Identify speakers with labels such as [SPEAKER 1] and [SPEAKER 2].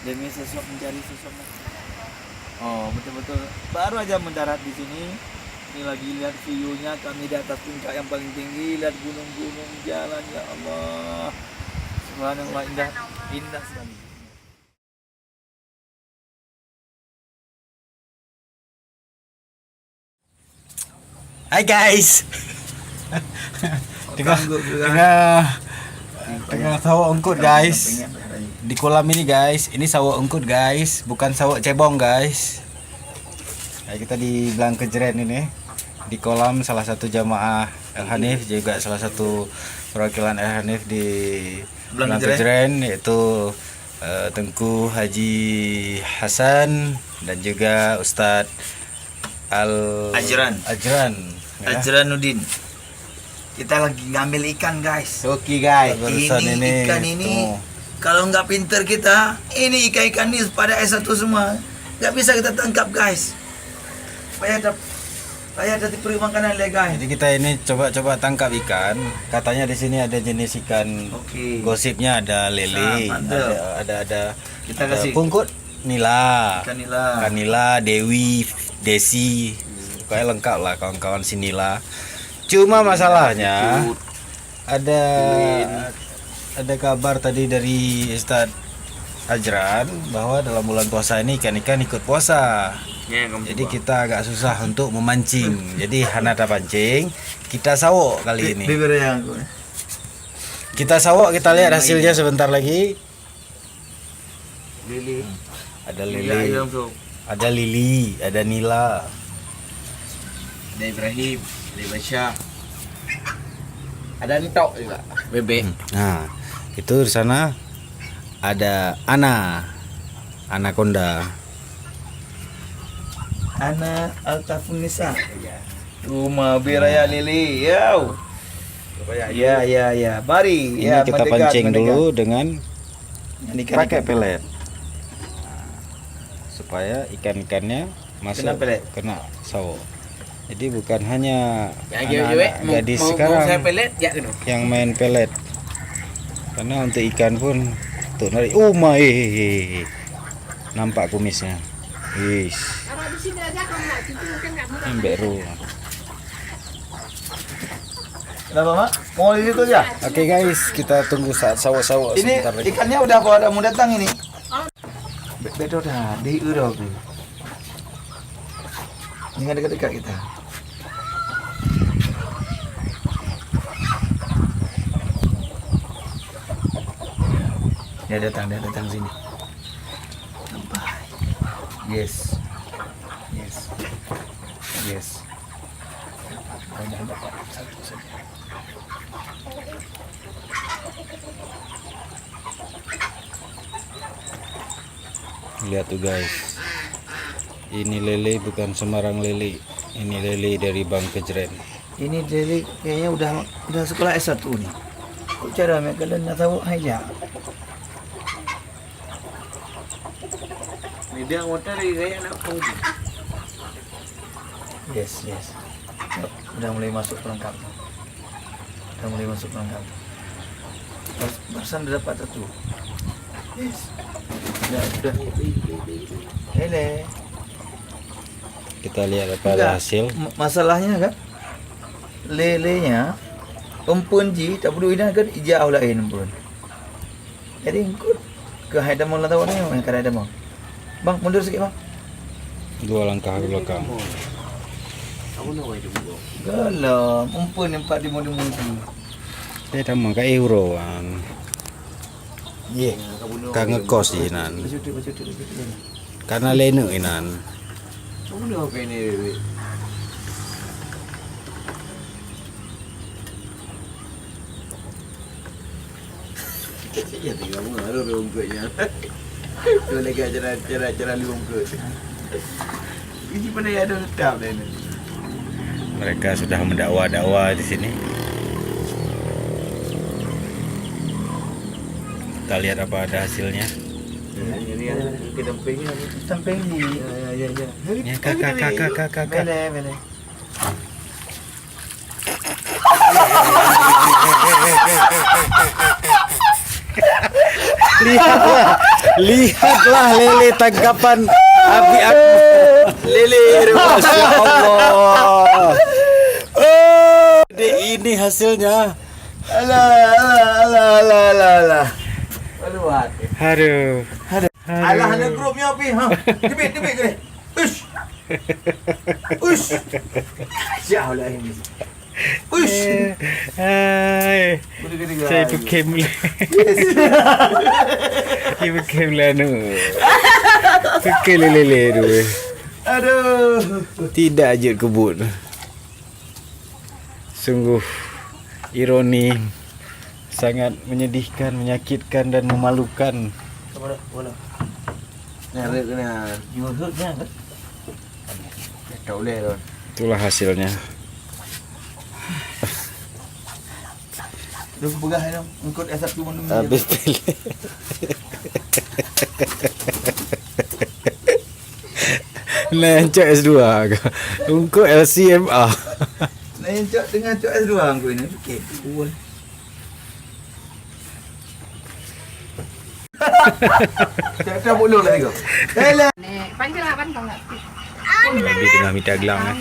[SPEAKER 1] demi sosok mencari sosok. Oh betul-betul baru aja mendarat di sini. Ini lagi lihat view-nya, kami di atas puncak yang paling tinggi, lihat gunung-gunung, jalan, ya Allah. Subhanallah, indah, indah sekali.
[SPEAKER 2] Hai guys. Tengah sawah ungkut guys. Di kolam ini guys, ini sawah ungkut guys, bukan sawah cebong guys. Nah, kita di Belang Kejeren ini. Di kolam salah satu jamaah El Hanif, juga salah satu perwakilan El Hanif di Belang Kejeren, yaitu Tengku Haji Hasan dan juga Ustadz Ajran
[SPEAKER 1] Ajranuddin. Kita lagi ngambil ikan guys.
[SPEAKER 2] Oke guys,
[SPEAKER 1] ini ikan ini kalau nggak pinter kita, ini ikan-ikan ini pada S1 semua, nggak bisa kita tangkap guys. Supaya ada diberi makanan ya guys.
[SPEAKER 2] Jadi kita ini coba-coba tangkap ikan. Katanya di sini ada jenis ikan. Gosipnya ada lele, ada
[SPEAKER 1] kita kasih
[SPEAKER 2] pungkut nila,
[SPEAKER 1] ikan
[SPEAKER 2] nila, dewi, desi, kayak lengkap lah kawan-kawan si nila. Cuma masalahnya ada kabar tadi dari Ustadz Ajran bahwa dalam bulan puasa ini ikan-ikan ikut puasa. Jadi kita agak susah untuk memancing. Jadi Hanata pancing, kita sawok kali ini. Kita sawok, kita lihat hasilnya sebentar lagi.
[SPEAKER 1] Lili.
[SPEAKER 2] Ada lili. Ada lili, ada nila.
[SPEAKER 1] Ada Ibrahim, ada Basya. Ada entok juga, bebek.
[SPEAKER 2] Nah, itu di sana ada anaconda.
[SPEAKER 1] Ana Altafunisa. Rumah biraya lili, yau. Ya. Mari.
[SPEAKER 2] Ini kita pancing dulu dengan pakai pelet. Supaya ikan-ikannya masuk kena sawo. Jadi bukan hanya anak-anak gadis sekarang yang main pelet. Karena untuk ikan pun untuk narik. Nampak kumisnya. Wis. Emberu.
[SPEAKER 1] Kenapa mak? Mau di situ aja?
[SPEAKER 2] Oke guys, kita tunggu saat sawo-sawo
[SPEAKER 1] ini
[SPEAKER 2] sebentar lagi.
[SPEAKER 1] Ikannya udah pada mau datang ini. Bedo dah, diurut. Ini kan dekat-dekat kita. Dia datang sini. Sampai. Yes. Hanya dapat satu saja.
[SPEAKER 2] Lihat tuh guys. Ini lele bukan sembarang lele. Ini lele dari Bang Kejeren.
[SPEAKER 1] Ini lele kayaknya udah sekolah S1 nih. Kok cara mereka dan tahu aja. Ini dia motor kayak anak punggung. Yes. Udah mulai masuk perangkap. Barusan udah dapat satu. Yes. Udah. Hele.
[SPEAKER 2] Kita lihat apa ada hasil.
[SPEAKER 1] Masalahnya kan lelenya empun ji tak perlu ina kan ijau lain empun. Jadi engkut ke haidamon lah tahu ni yang kada ada mau. Bang mundur sikit bang.
[SPEAKER 2] 2 langkah ke belakang.
[SPEAKER 1] Galam, empun empat di modi tu.
[SPEAKER 2] Dah maka euro kan. Ye. Ka ngekos inan. Karena lene inan.
[SPEAKER 1] Kamu dah apa ini? Ya tinggal mengaruh rumputnya. Tu lagi cara rumput. Ini pada ada tetap dah ini.
[SPEAKER 2] Mereka sudah mendakwa-dakwa di sini. Kita lihat apa ada hasilnya.
[SPEAKER 1] Ini kedampingnya. Damping ni. Ya.
[SPEAKER 2] Ya kakak.
[SPEAKER 1] Bene.
[SPEAKER 2] Lihatlah Lihatlah lele tangkapan Abi aku. Lele, masya Allah. Dek, ini hasilnya.
[SPEAKER 1] Alah. Aduh,
[SPEAKER 2] Aduh.
[SPEAKER 1] alah ada grupnya api. Ha. Debit ke ni? Ush. Jauh lah ini. Ush.
[SPEAKER 2] Hai. Saya pakai mula. Dia pakai mula nu. Pakai lele tu.
[SPEAKER 1] Aduh.
[SPEAKER 2] Tidak ajut kebut. Sungguh ironi. Sangat menyedihkan, menyakitkan dan memalukan.
[SPEAKER 1] Mana? Nyari kena. YouTube-nya kan? Tak boleh tu.
[SPEAKER 2] Itulah hasilnya.
[SPEAKER 1] Dia pegah ni. Ikut S1 mana.
[SPEAKER 2] Habis pilih. Nancak S2 ke? Untuk LCMA.
[SPEAKER 1] Nancak dengan cok S2 aku ini. Okey. Cool. Tak boleh lah tengok. Hello.
[SPEAKER 3] Panjang lah kau nak.
[SPEAKER 2] Nabi tengah minta gelang eh.